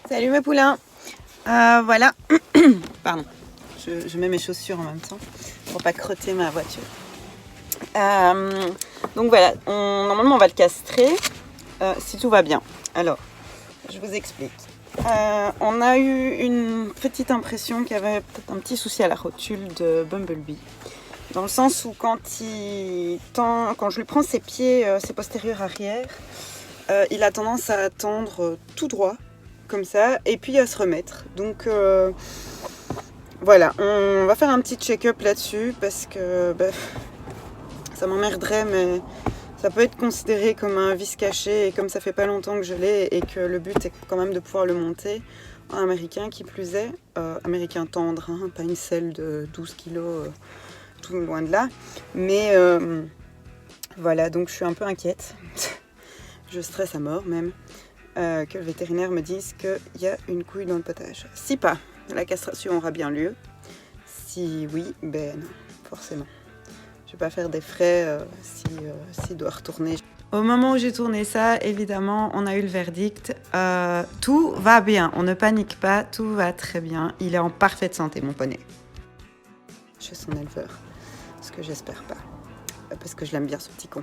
Salut mes poulains. Voilà. Pardon. Je mets mes chaussures en même temps pour pas crotter ma voiture. Donc voilà, normalement on va le castrer si tout va bien. Alors, je vous explique. On a eu une petite impression qu'il y avait peut-être un petit souci à la rotule de Bumblebee. Dans le sens où quand je lui prends ses pieds, ses postérieurs arrière, il a tendance à tendre tout droit, comme ça, et puis à se remettre. Donc voilà, on va faire un petit check-up là-dessus parce que ça m'emmerderait, mais ça peut être considéré comme un vice caché, et comme ça fait pas longtemps que je l'ai et que le but est quand même de pouvoir le monter en américain, qui plus est, américain tendre, hein, pas une selle de 12 kilos, tout loin de là. Mais voilà, donc je suis un peu inquiète, je stresse à mort même, que le vétérinaire me dise qu'il y a une couille dans le potage. Si pas, la castration aura bien lieu. Si oui, ben non, forcément. Je vais pas faire des frais s'il doit retourner. Au moment où j'ai tourné ça, évidemment, on a eu le verdict. Tout va bien, on ne panique pas, tout va très bien. Il est en parfaite santé, mon poney. Chez son éleveur, ce que j'espère pas, parce que je l'aime bien, ce petit con.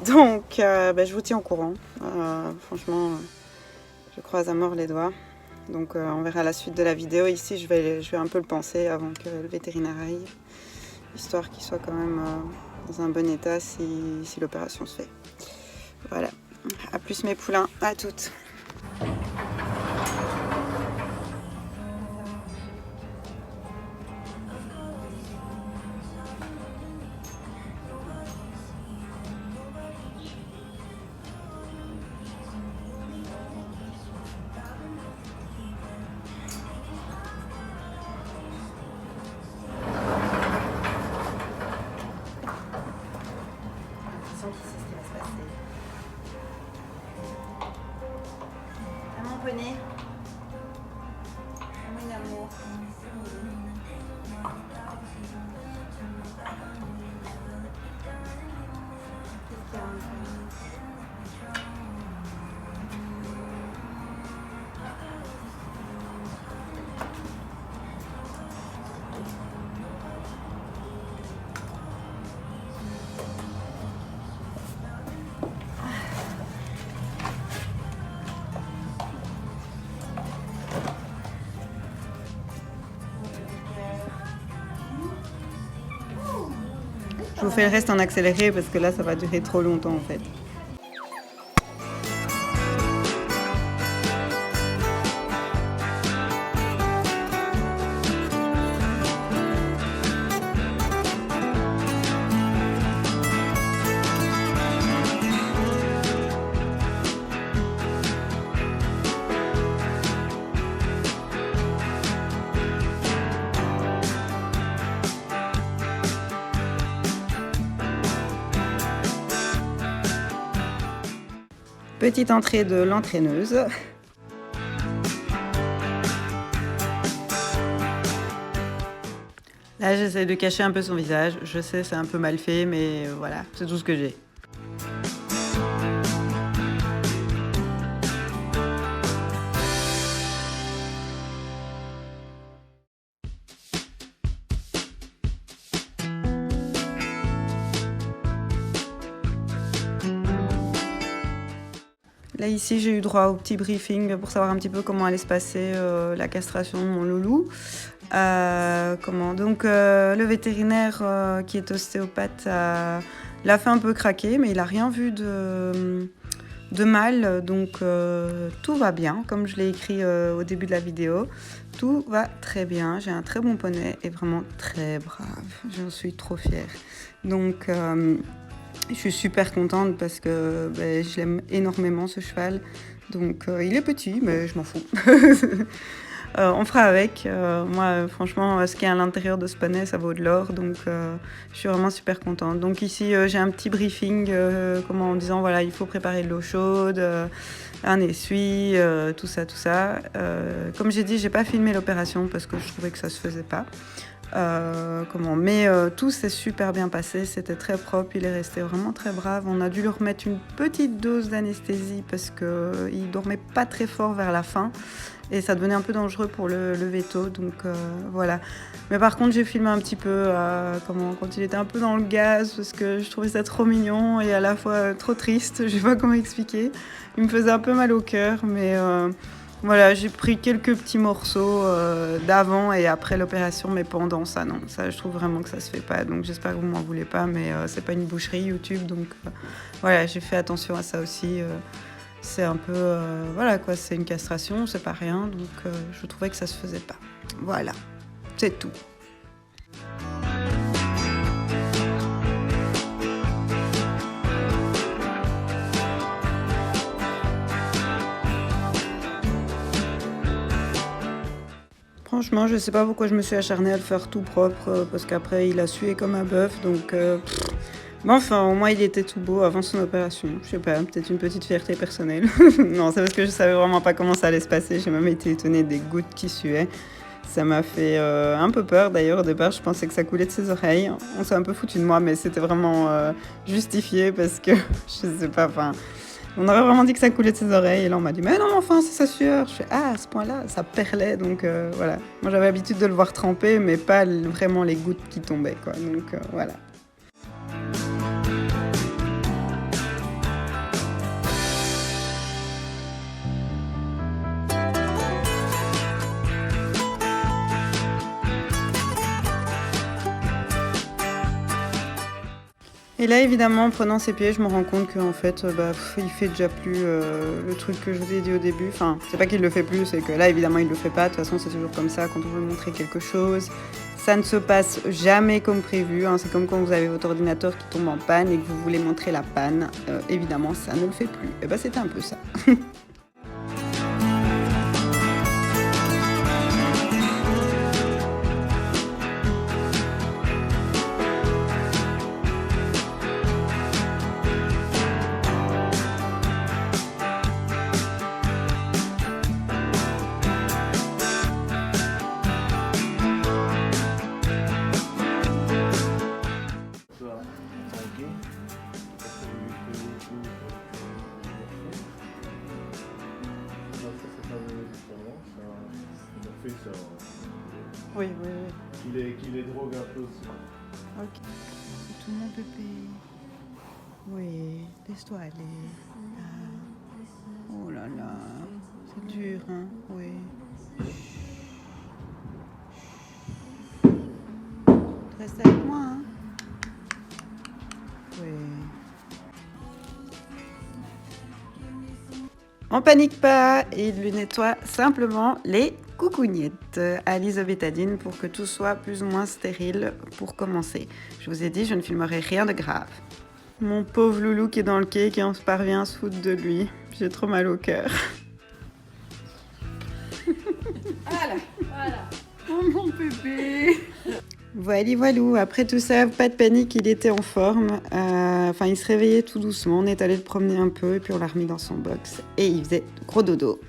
Donc, je vous tiens au courant. Franchement, je croise à mort les doigts. Donc, on verra la suite de la vidéo. Ici, je vais un peu le penser avant que le vétérinaire arrive, histoire qu'il soit quand même dans un bon état si l'opération se fait. Voilà. À plus mes poulains, à toutes. Poney. Mon amour. Je vous fais le reste en accéléré parce que là ça va durer trop longtemps en fait. Petite entrée de l'entraîneuse. Là, j'essaie de cacher un peu son visage. Je sais, c'est un peu mal fait, mais voilà, c'est tout ce que j'ai. Là, ici, j'ai eu droit au petit briefing pour savoir un petit peu comment allait se passer la castration de mon loulou. Donc, le vétérinaire qui est ostéopathe l'a fait un peu craquer, mais il n'a rien vu de mal. Donc, tout va bien, comme je l'ai écrit au début de la vidéo. Tout va très bien. J'ai un très bon poney et vraiment très brave. J'en suis trop fière. Donc, je suis super contente parce que je l'aime énormément ce cheval. Donc il est petit mais je m'en fous. On fera avec. Moi franchement ce qui est à l'intérieur de ce poney ça vaut de l'or. Donc je suis vraiment super contente. Donc ici j'ai un petit briefing en disant voilà il faut préparer de l'eau chaude, un essuie, tout ça. Comme j'ai dit j'ai pas filmé l'opération parce que je trouvais que ça se faisait pas. Mais tout s'est super bien passé, c'était très propre, il est resté vraiment très brave. On a dû lui remettre une petite dose d'anesthésie parce qu'il dormait pas très fort vers la fin et ça devenait un peu dangereux pour le veto, donc voilà. Mais par contre j'ai filmé un petit peu quand il était un peu dans le gaz parce que je trouvais ça trop mignon et à la fois trop triste, je sais pas comment expliquer. Il me faisait un peu mal au cœur, mais voilà, j'ai pris quelques petits morceaux d'avant et après l'opération, mais pendant ça, non. Ça, je trouve vraiment que ça se fait pas. Donc j'espère que vous m'en voulez pas, mais c'est pas une boucherie YouTube. Donc voilà, j'ai fait attention à ça aussi. C'est un peu, voilà quoi, c'est une castration, c'est pas rien. Donc je trouvais que ça se faisait pas. Voilà, c'est tout. Franchement, je sais pas pourquoi je me suis acharnée à le faire tout propre, parce qu'après il a sué comme un bœuf, donc mais enfin, au moins il était tout beau avant son opération. Je sais pas, peut-être une petite fierté personnelle. Non, c'est parce que je savais vraiment pas comment ça allait se passer. J'ai même été étonnée des gouttes qui suaient. Ça m'a fait un peu peur d'ailleurs. Au départ, je pensais que ça coulait de ses oreilles. On s'est un peu foutu de moi, mais c'était vraiment justifié parce que je sais pas, enfin. On aurait vraiment dit que ça coulait de ses oreilles. Et là, on m'a dit, mais non, enfin, c'est sa sueur. Je fais, ah, à ce point-là, ça perlait. Donc voilà. Moi, j'avais l'habitude de le voir tremper, mais pas vraiment les gouttes qui tombaient, quoi. Donc voilà. Et là, évidemment, en prenant ses pieds, je me rends compte qu'en fait, il fait déjà plus le truc que je vous ai dit au début. Enfin, c'est pas qu'il le fait plus, c'est que là, évidemment, il le fait pas. De toute façon, c'est toujours comme ça quand on veut montrer quelque chose. Ça ne se passe jamais comme prévu. Hein. C'est comme quand vous avez votre ordinateur qui tombe en panne et que vous voulez montrer la panne. Évidemment, ça ne le fait plus. Et c'était un peu ça. Oui, oui, oui. Qu'il les drogue un peu aussi. Ok. C'est tout mon bébé. Oui, laisse-toi aller. Ah. Oh là là. C'est dur, hein. Oui. Reste avec moi, hein. Oui. On panique pas, il lui nettoie simplement les coucougnettes à l'isobétadine pour que tout soit plus ou moins stérile pour commencer. Je vous ai dit, je ne filmerai rien de grave. Mon pauvre loulou qui est dans le quai, qui en parvient à se foutre de lui. J'ai trop mal au cœur. Voilà. Oh mon bébé. Voilou, après tout ça, pas de panique, il était en forme. Il se réveillait tout doucement, on est allé le promener un peu et puis on l'a remis dans son box. Et il faisait gros dodo.